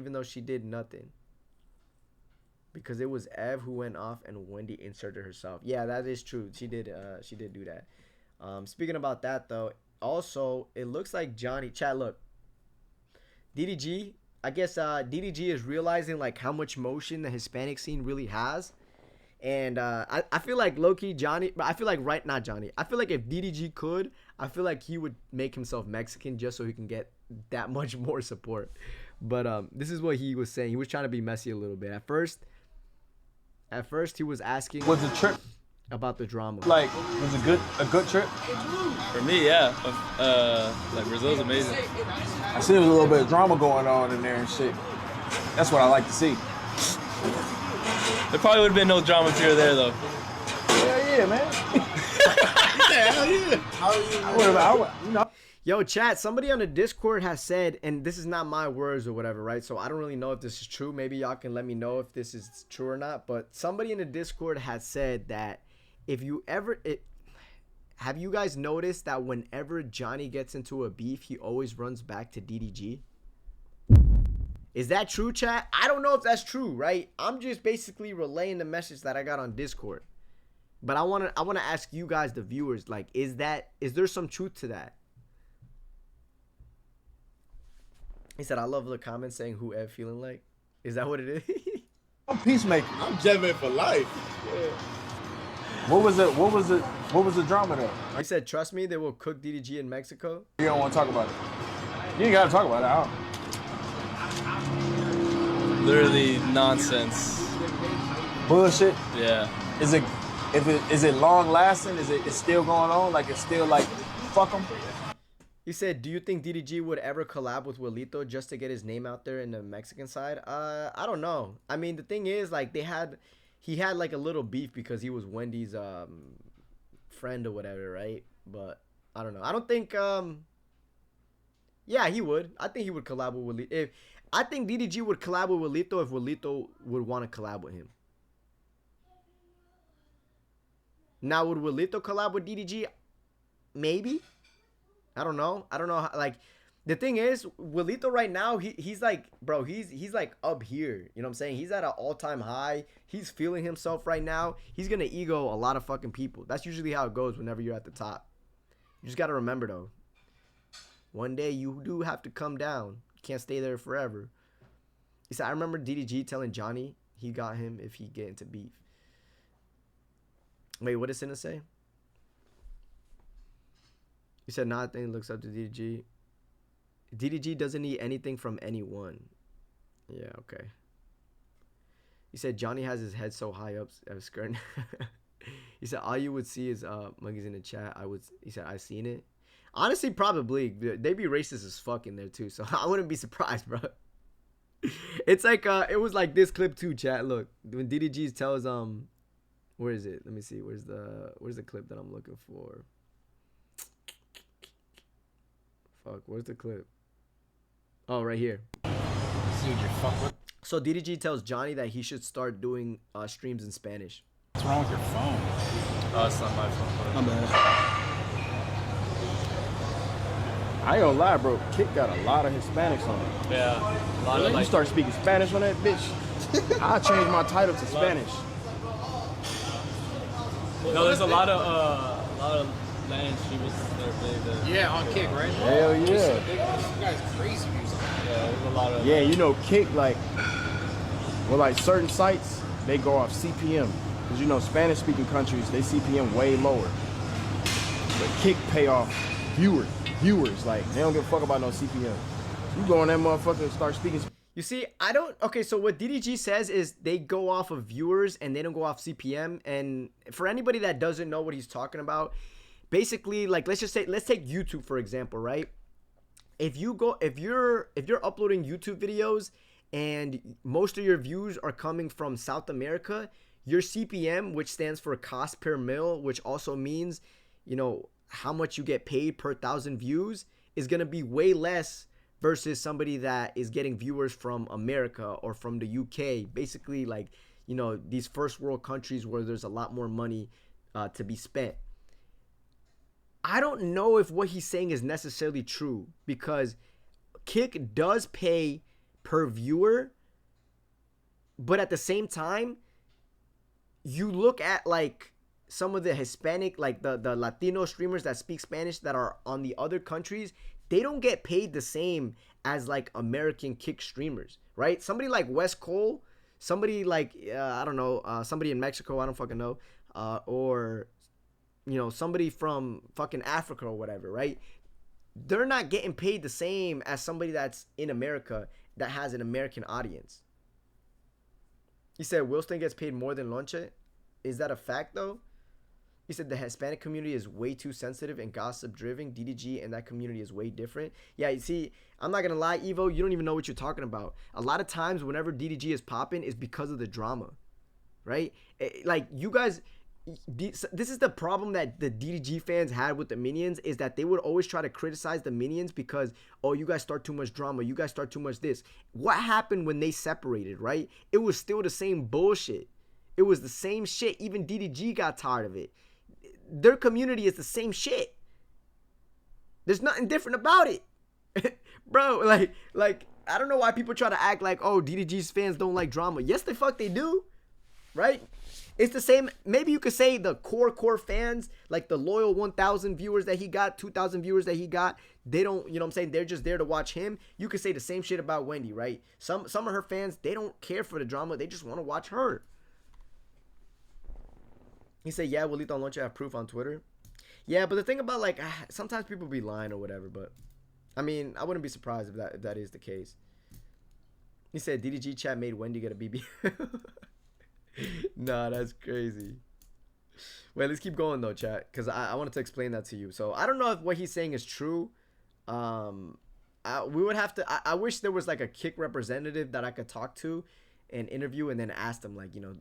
even though she did nothing. Because it was Ev who went off and Wendy inserted herself. Yeah, that is true. She did do that. Speaking about that though, also it looks like Johnny. Chat, look. DDG. I guess DDG is realizing like how much motion the Hispanic scene really has. And I feel like low-key Johnny, but I feel like not Johnny. I feel like if DDG could, I feel like he would make himself Mexican just so he can get that much more support. But this is what he was saying. He was trying to be messy a little bit. At first he was asking was the trip about the drama. Like, was it a good trip? For me, yeah. Like Brazil's amazing. I see there was a little bit of drama going on in there and shit. That's what I like to see. There probably would have been no drama if you were there, though. Hell yeah, man. Hell yeah. Yo, chat, somebody on the Discord has said, and this is not my words or whatever, right? So I don't really know if this is true. Maybe y'all can let me know if this is true or not. But somebody in the Discord has said that if you ever... have you guys noticed that whenever Johnny gets into a beef, he always runs back to DDG? Is that true, chat? I don't know if that's true, right? I'm just basically relaying the message that I got on Discord. But I want to ask you guys, the viewers, like, is there some truth to that? He said, I love the comments saying who Ev feeling like. Is that what it is? I'm peacemaker. I'm Jevin for life. Yeah. What was the drama though? He said, trust me, they will cook DDG in Mexico. You don't want to talk about it. You ain't got to talk about it. Literally nonsense. Bullshit. Yeah. Is it long lasting? Is it still going on? Like it's still like fuck them? He said, do you think DDG would ever collab with Wilito just to get his name out there in the Mexican side? I don't know. I mean, the thing is, like, he had like a little beef because he was Wendy's friend or whatever, right? But I don't know. I don't think yeah, he would. I think he would collab with Wilito. I think DDG would collab with Wilito if Wilito would want to collab with him. Now, would Wilito collab with DDG? Maybe. I don't know. I don't know how, like, the thing is, Wilito right now, he's like, bro, he's like up here. You know what I'm saying? He's at an all-time high. He's feeling himself right now. He's going to ego a lot of fucking people. That's usually how it goes whenever you're at the top. You just got to remember, though. One day you do have to come down. You can't stay there forever. He said, I remember DDG telling Johnny he got him if he get into beef. Wait, what did Cinna say? He said, nothing looks up to DDG. DDG doesn't need anything from anyone. Yeah, okay. He said, Johnny has his head so high up. I was scared. He said, all you would see is monkeys in the chat. He said, I seen it. Honestly, probably. They be racist as fuck in there, too. So I wouldn't be surprised, bro. It's like, it was like this clip, too, chat. Look, when DDG tells, where is it? Let me see. Where's the clip that I'm looking for? Fuck, where's the clip? Oh, right here. Dude, you're fucking. So DDG tells Johnny that he should start doing streams in Spanish. What's wrong with your phone? Oh, it's not my phone. My bad. I ain't gonna lie, bro. Kick got a lot of Hispanics on it. Yeah. A lot Really? of, like, You start speaking Spanish on that bitch. I'll change my title to Spanish. no, there's a lot of land streamers that are big. Yeah, on Kick, right? Hell yeah. You guys crazy music. Yeah, there's a lot of. Yeah, you know, Kick, like, well, like certain sites, they go off CPM. Because, you know, Spanish-speaking countries, they CPM way lower. But Kick pay off viewers. Like, they don't give a fuck about no CPM. You go on that motherfucker and start speaking. You see, I don't... Okay, so what DDG says is they go off of viewers and they don't go off CPM. And for anybody that doesn't know what he's talking about, basically, like, let's take YouTube, for example, right? If you're uploading YouTube videos and most of your views are coming from South America, your CPM, which stands for cost per mil, which also means, you know, how much you get paid per 1,000 views, is going to be way less versus somebody that is getting viewers from America or from the UK. Basically, like, you know, these first world countries where there's a lot more money to be spent. I don't know if what he's saying is necessarily true, because Kick does pay per viewer. But at the same time, you look at like some of the Hispanic, like the Latino streamers that speak Spanish that are on the other countries, they don't get paid the same as like American kick streamers, right? Somebody like Wes Cole, somebody like, I don't know, somebody in Mexico, I don't fucking know, or, you know, somebody from fucking Africa or whatever, right? They're not getting paid the same as somebody that's in America that has an American audience. He said Wilson gets paid more than Lonche. Is that a fact, though? He said the Hispanic community is way too sensitive and gossip-driven. DDG and that community is way different. Yeah, you see, I'm not going to lie, Evo, you don't even know what you're talking about. A lot of times whenever DDG is popping, it's because of the drama, right? Like, you guys, this is the problem that the DDG fans had with the Minions, is that they would always try to criticize the Minions because, oh, you guys start too much drama. You guys start too much this. What happened when they separated, right? It was still the same bullshit. It was the same shit. Even DDG got tired of it. Their community is the same shit. There's nothing different about it. Bro, like I don't know why people try to act like, oh, DDG's fans don't like drama. Yes, the fuck they do. Right? It's the same. Maybe you could say the core fans, like the loyal 1,000 viewers that he got, 2,000 viewers that he got, they don't, you know what I'm saying? They're just there to watch him. You could say the same shit about Wendy, right? Some of her fans, they don't care for the drama. They just want to watch her. He said, yeah, Wilito and Lonche have proof on Twitter. Yeah, but the thing about, like, sometimes people be lying or whatever, but, I mean, I wouldn't be surprised if that is the case. He said, DDG chat made Wendy get a BB. Nah, that's crazy. Wait, let's keep going, though, chat, because I wanted to explain that to you. So, I don't know if what he's saying is true. We would have to, I wish there was, like, a kick representative that I could talk to and interview and then ask them, like, you know,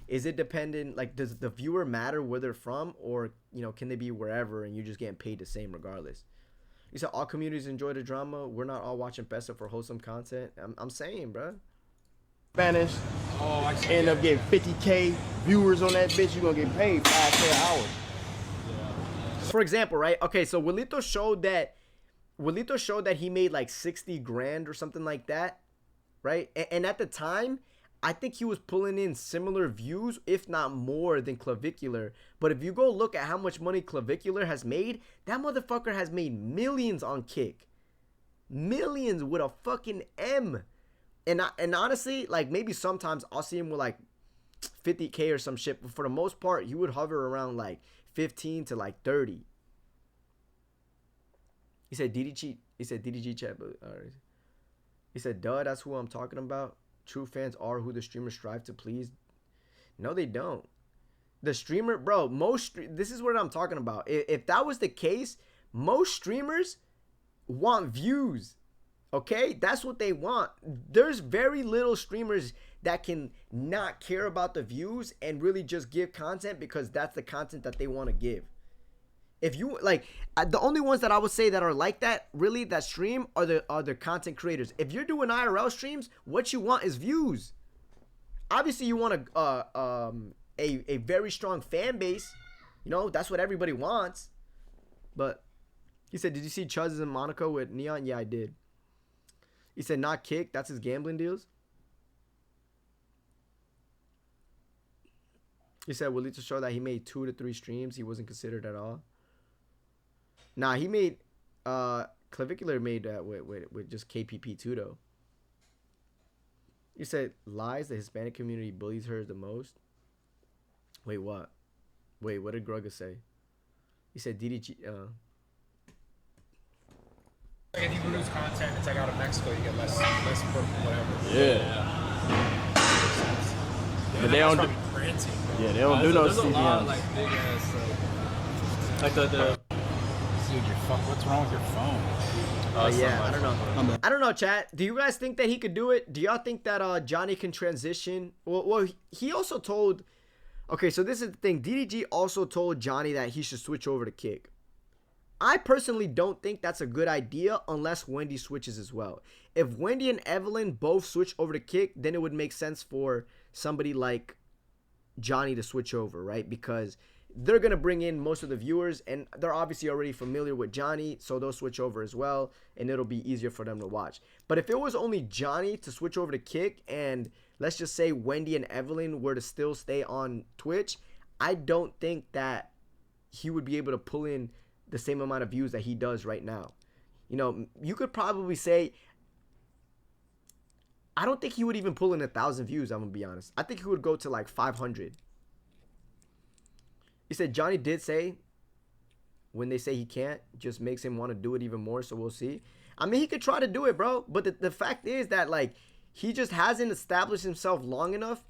is it dependent, like, does the viewer matter where they're from, or, you know, can they be wherever and you're just getting paid the same regardless? You said all communities enjoy the drama. We're not all watching Pesa for wholesome content. I'm saying, bro. Spanish, end up getting 50K viewers on that bitch, you're gonna get paid 5K an hour. For example, right? Okay, so Wilito showed that he made like 60 grand or something like that, right? And at the time, I think he was pulling in similar views, if not more, than Clavicular. But if you go look at how much money Clavicular has made, that motherfucker has made millions on Kick. Millions with a fucking M. And honestly, like, maybe sometimes I'll see him with like 50K or some shit, but for the most part, he would hover around like 15 to like 30. He said DDG chat, but he said, duh, that's who I'm talking about. True fans are who the streamers strive to please. No, they don't. The streamer, bro, this is what I'm talking about. If that was the case, most streamers want views. Okay? That's what they want. There's very little streamers that can not care about the views and really just give content because that's the content that they want to give. If you like, the only ones that I would say that are like that, really, that stream are the content creators. If you're doing IRL streams, what you want is views. Obviously, you want a very strong fan base. You know, that's what everybody wants. But he said, did you see Chuz in Monaco with Neon? Yeah, I did. He said, not Kick. That's his gambling deals. He said, Wilito showed that he made 2 to 3 streams. He wasn't considered at all. Nah, he made, Clavicular made that with just KPP2, though. You said, lies, the Hispanic community bullies her the most. Wait, what? Wait, what did Grugga say? He said DDG, Like if you produce content, it's like out of Mexico, you get less for whatever. Yeah. But they don't do, Crazy, yeah, they don't do those There's a lot of, CPMs. like, big ass, like the Dude, what's wrong with your phone? yeah, I don't know. I don't know, chat. Do you guys think that he could do it? Do y'all think that Johnny can transition? Well, he also told... Okay, so this is the thing. DDG also told Johnny that he should switch over to Kick. I personally don't think that's a good idea unless Wendy switches as well. If Wendy and Evelyn both switch over to Kick, then it would make sense for somebody like Johnny to switch over, right? Because they're going to bring in most of the viewers, and they're obviously already familiar with Johnny, so they'll switch over as well, and it'll be easier for them to watch. But if it was only Johnny to switch over to Kick, and let's just say Wendy and Evelyn were to still stay on Twitch, I don't think that he would be able to pull in the same amount of views that he does right now. You know, you could probably say, I don't think he would even pull in 1,000 views, I'm going to be honest. I think he would go to like 500. He said Johnny did say when they say he can't, just makes him want to do it even more, so we'll see. I mean, he could try to do it, bro, but the fact is that, like, he just hasn't established himself long enough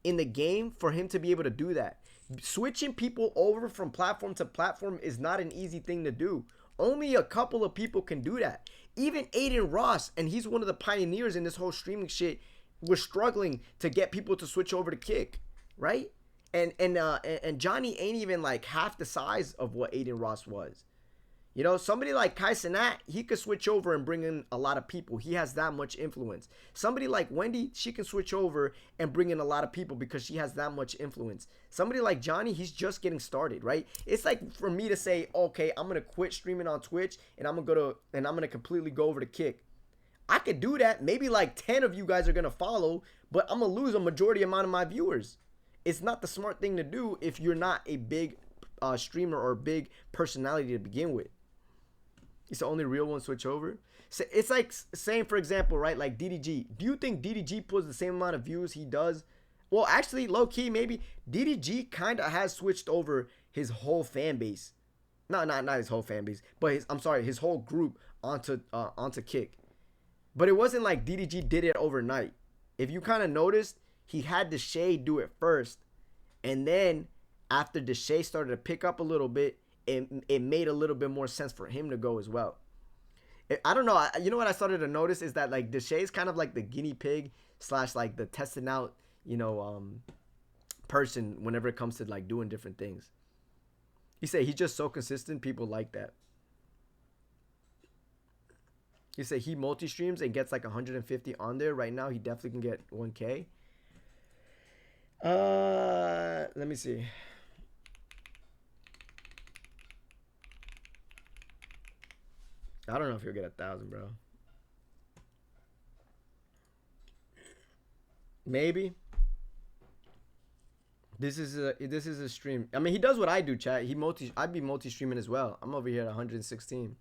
in the game for him to be able to do that. Switching people over from platform to platform is not an easy thing to do. Only a couple of people can do that. Even Aiden Ross, and he's one of the pioneers in this whole streaming shit, was struggling to get people to switch over to Kick, right? And Johnny ain't even like half the size of what Aiden Ross was. You know, somebody like Kai Cenat, he could switch over and bring in a lot of people. He has that much influence. Somebody like Wendy, she can switch over and bring in a lot of people because she has that much influence. Somebody like Johnny, he's just getting started, right? It's like for me to say, okay, I'm gonna quit streaming on Twitch and I'm gonna completely go over to Kick. I could do that. Maybe like 10 of you guys are gonna follow, but I'm gonna lose a majority amount of my viewers. It's not the smart thing to do if you're not a big streamer or big personality to begin with. It's the only real one switch over. So it's like saying, for example, right, like DDG. Do you think DDG pulls the same amount of views he does? Well, actually, low key, maybe DDG kind of has switched over his whole fan base. No, not his whole fan base, but his whole group onto Kick. But it wasn't like DDG did it overnight. If you kind of noticed, he had Deshae do it first, and then after Deshae started to pick up a little bit, it made a little bit more sense for him to go as well. I don't know. You know what I started to notice is that like Deshae is kind of like the guinea pig / like the testing out, person whenever it comes to like doing different things. He said he's just so consistent. People like that. He said he multi-streams and gets like 150 on there. Right now, he definitely can get 1K. Let me see. I don't know if he'll get 1,000, bro. Maybe. This is a stream. I mean, he does what I do, chat. I'd be multi-streaming as well. I'm over here at 116.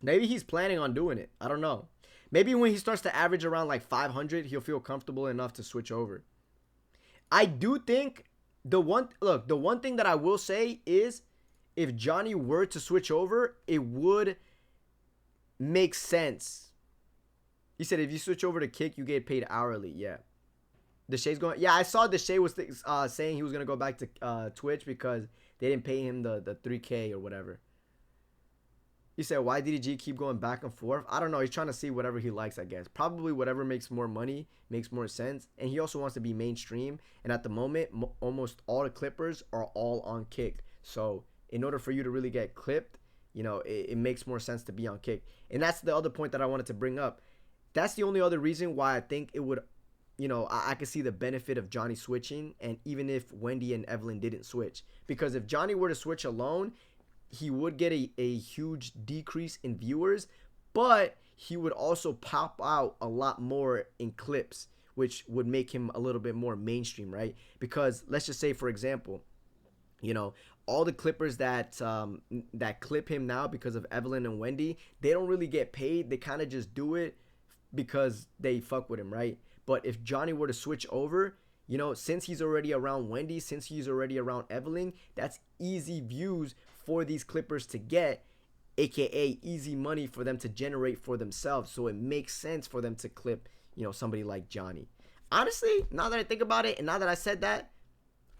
Maybe he's planning on doing it. I don't know. Maybe when he starts to average around like 500, he'll feel comfortable enough to switch over. I do think the one thing that I will say is if Johnny were to switch over, it would make sense. He said if you switch over to Kick, you get paid hourly. Yeah. Deshae's going. Yeah, I saw Deshae was saying he was going to go back to Twitch because they didn't pay him the 3K or whatever. He said, why DDG keep going back and forth? I don't know. He's trying to see whatever he likes, I guess. Probably whatever makes more money, makes more sense. And he also wants to be mainstream. And at the moment, almost all the Clippers are all on Kick. So in order for you to really get clipped, it makes more sense to be on Kick. And that's the other point that I wanted to bring up. That's the only other reason why I think it would, I could see the benefit of Johnny switching. And even if Wendy and Evelyn didn't switch. Because if Johnny were to switch alone, he would get a huge decrease in viewers, but he would also pop out a lot more in clips, which would make him a little bit more mainstream, right? Because let's just say, for example, all the Clippers that clip him now because of Evelyn and Wendy, they don't really get paid. They kind of just do it because they fuck with him, right? But if Johnny were to switch over, since he's already around Wendy, since he's already around Evelyn, that's easy views for these Clippers to get, aka easy money for them to generate for themselves. So it makes sense for them to clip, somebody like Johnny. Honestly, now that I think about it and now that I said that,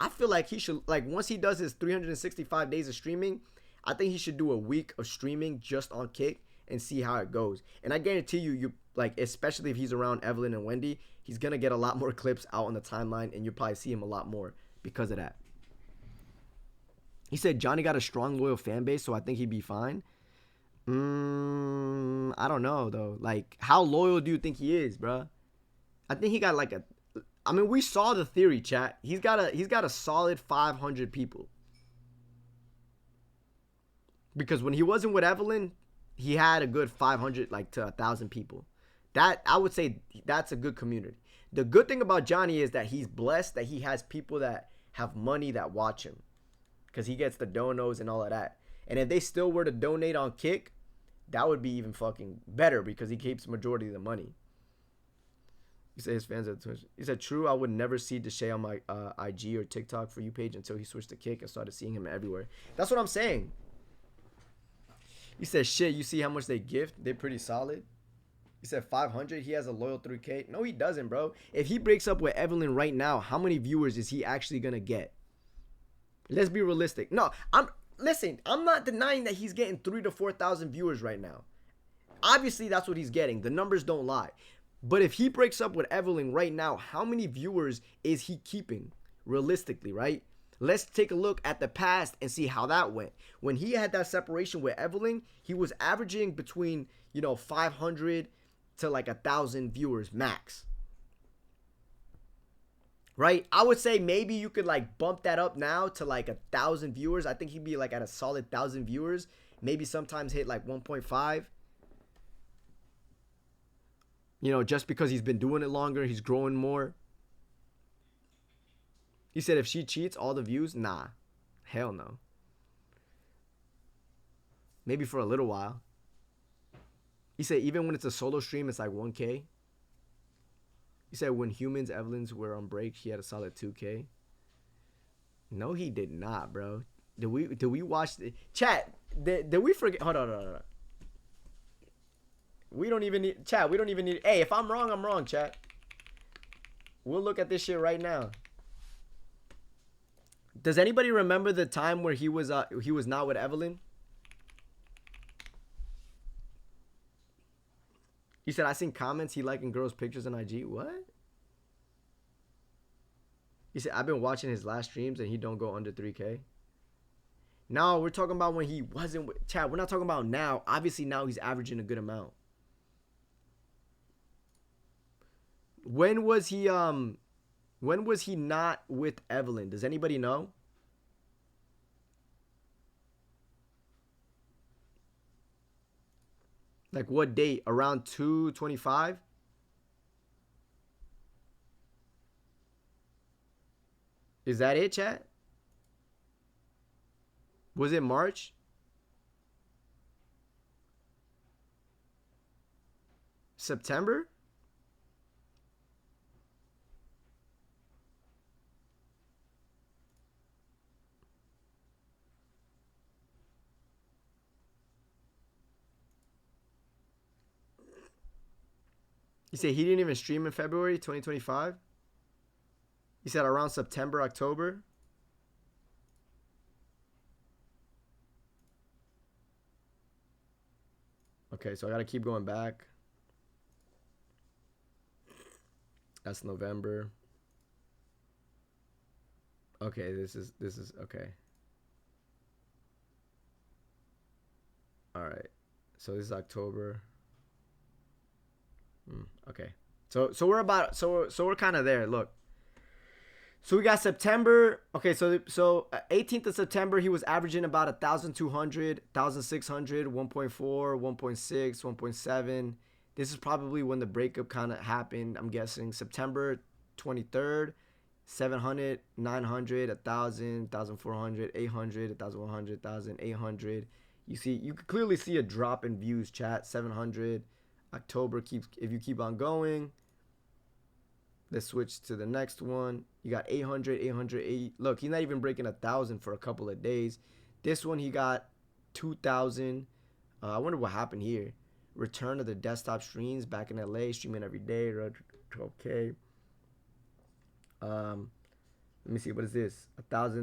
I feel like he should, like, once he does his 365 days of streaming, I think he should do a week of streaming just on Kick and see how it goes. And I guarantee you like, especially if he's around Evelyn and Wendy, he's gonna get a lot more clips out on the timeline and you'll probably see him a lot more because of that. He said Johnny got a strong, loyal fan base, so I think he'd be fine. I don't know, though. Like, how loyal do you think he is, bro? I think he got, like, I mean, we saw the theory, chat. He's got a solid 500 people. Because when he wasn't with Evelyn, he had a good 500 like to 1,000 people. That I would say that's a good community. The good thing about Johnny is that he's blessed that he has people that have money that watch him. Because he gets the donos and all of that. And if they still were to donate on Kick, that would be even fucking better because he keeps the majority of the money. He said his fans are Twitch. He said, true, I would never see Deshae on my IG or TikTok For You page until he switched to Kick and started seeing him everywhere. That's what I'm saying. He said, shit, you see how much they gift? They're pretty solid. He said 500. He has a loyal 3K. No, he doesn't, bro. If he breaks up with Evelyn right now, how many viewers is he actually going to get? Let's be realistic. No, I'm not denying that he's getting 3,000 to 4,000 viewers right now. Obviously, that's what he's getting. The numbers don't lie. But if he breaks up with Evelyn right now, how many viewers is he keeping realistically, right? Let's take a look at the past and see how that went. When he had that separation with Evelyn, he was averaging between, 500 to like 1,000 viewers max. Right? I would say maybe you could like bump that up now to like 1,000 viewers. I think he'd be like at a solid 1,000 viewers. Maybe sometimes hit like 1.5. Just because he's been doing it longer, he's growing more. He said if she cheats, all the views? Nah. Hell no. Maybe for a little while. He said even when it's a solo stream, it's like 1K. He said when Humans, Evelyn's were on break, he had a solid 2K. No, he did not, bro. Did we watch the chat? Did we forget? Hold on. We don't even need chat. We don't even need. Hey, if I'm wrong, I'm wrong, chat. We'll look at this shit right now. Does anybody remember the time where he was not with Evelyn? He said, I seen comments he liking girls' pictures on IG. What? He said, I've been watching his last streams and he don't go under 3K. No, we're talking about when he wasn't with Chad. We're not talking about now. Obviously, now he's averaging a good amount. When was he not with Evelyn? Does anybody know? Like what date? Around 225? Is that it, chat? Was it March? September? He said he didn't even stream in February 2025. He said around September, October. Okay, so I gotta keep going back. That's November. Okay, this is okay. All right, so this is October. Okay, so we're about so we're kind of there. Look, so we got September. Okay, so 18th of September he was averaging about 1,200, 1,600, 1.4, 1.6, 1.7. This is probably when the breakup kind of happened. I'm guessing September 23rd, 700, 900, 1,000, 1,400, 800, 1,100, 1,800. You can clearly see a drop in views. Chat 700. October keeps, if you keep on going, let's switch to the next one. You got 800, 808. Look, he's not even breaking 1,000 for a couple of days. This one he got 2,000. I wonder what happened here. Return to the desktop streams back in LA, streaming every day. 12K. Let me see, what is this? 1,000.